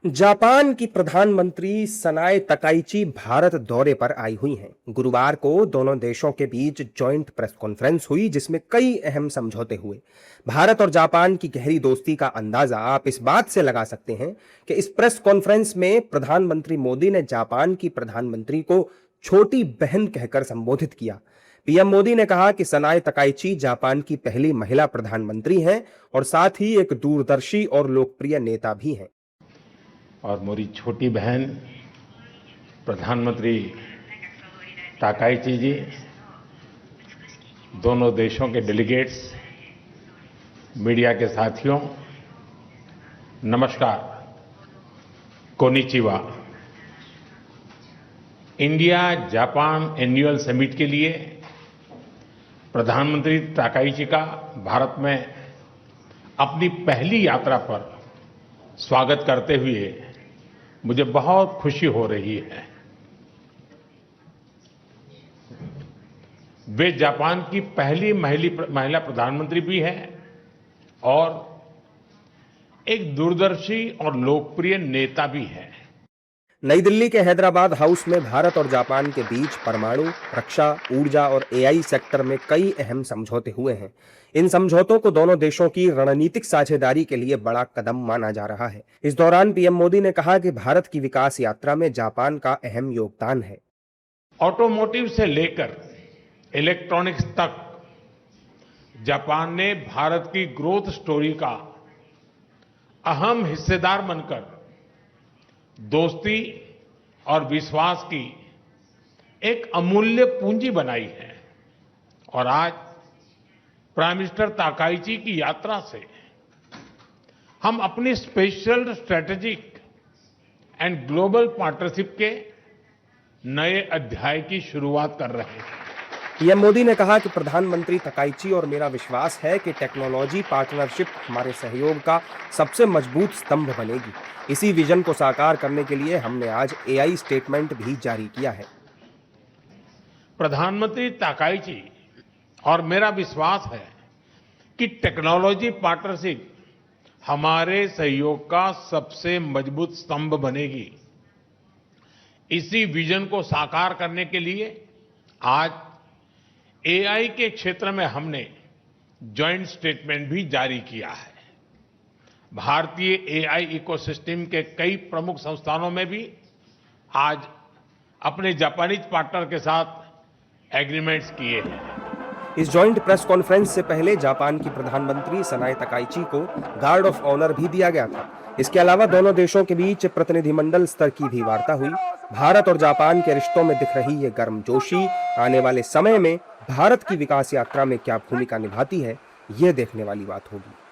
Japan की प्रधानमंत्री सनाए Takaichi Bharat दौरे पर आई हुई हैं। गुरुवार को दोनों देशों के बीच जॉइंट प्रेस कॉन्फ्रेंस हुई, जिसमें कई अहम समझौते हुए। भारत और जापान की गहरी दोस्ती का अंदाजा आप इस बात से लगा सकते हैं कि इस प्रेस कॉन्फ्रेंस में प्रधानमंत्री मोदी ने जापान की प्रधानमंत्री को छोटी बहन कहकर संबोधित किया। पीएम मोदी ने कहा कि सनाए तकाइची जापान की पहली महिला प्रधानमंत्री हैं और साथ ही एक दूरदर्शी और लोकप्रिय नेता भी हैं। और मेरी छोटी बहन प्रधानमंत्री ताकाइची जी, दोनों देशों के डेलीगेट्स, मीडिया के साथियों, नमस्कार, konnichiwa. India Japan annual summit के लिए प्रधानमंत्री ताकाइची का भारत में अपनी पहली यात्रा पर स्वागत करते हुए मुझे बहुत खुशी हो रही है। वे जापान की पहली महिला प्रधानमंत्री भी हैं और एक दूरदर्शी और लोकप्रिय नेता भी हैं। नई दिल्ली के हैदराबाद हाउस में भारत और जापान के बीच परमाणु, रक्षा, ऊर्जा और एआई सेक्टर में कई अहम समझौते हुए हैं। इन समझौतों को दोनों देशों की रणनीतिक साझेदारी के लिए बड़ा कदम माना जा रहा है। इस दौरान पीएम मोदी ने कहा कि भारत की विकास यात्रा में जापान का अहम योगदान है। ऑटोमोटिव से लेकर इलेक्ट्रॉनिक्स तक जापान ने भारत की ग्रोथ स्टोरी का अहम हिस्सेदार बनकर दोस्ती और विश्वास की एक अमूल्य पूंजी बनाई है। और आज प्राइम मिनिस्टर ताकाइची की यात्रा से हम अपनी special strategic and global partnership के नए अध्याय की शुरुआत कर रहे हैं। पीएम मोदी ने कहा कि प्रधानमंत्री तकाइची और मेरा विश्वास है कि टेक्नोलॉजी पार्टनरशिप हमारे सहयोग का सबसे मजबूत स्तंभ बनेगी। इसी विजन को साकार करने के लिए हमने आज एआई स्टेटमेंट भी जारी किया है। प्रधानमंत्री ताकाइची और मेरा विश्वास है कि टेक्नोलॉजी पार्टनरशिप हमारे सहयोग का सबसे मजबूत स्तंभ बनेगी। इसी विजन को साकार करने के लिए आज एआई के क्षेत्र में हमने जॉइंट स्टेटमेंट भी जारी किया है। भारतीय एआई इकोसिस्टम के कई प्रमुख संस्थानों में भी आज अपने जापानीज पार्टनर के साथ एग्रीमेंट्स किए हैं। इस जॉइंट प्रेस कॉन्फ्रेंस से पहले जापान की प्रधानमंत्री सनाए तकाइची को गार्ड ऑफ ऑनर भी दिया गया था। इसके अलावा दोनों देशों के बीच प्रतिनिधिमंडल स्तर की भी वार्ता हुई। भारत और जापान के रिश्तों में दिख रही ये गर्मजोशी आने वाले समय में भारत की विकास यात्रा में क्या भूमिका निभाती है, ये देखने वाली बात होगी।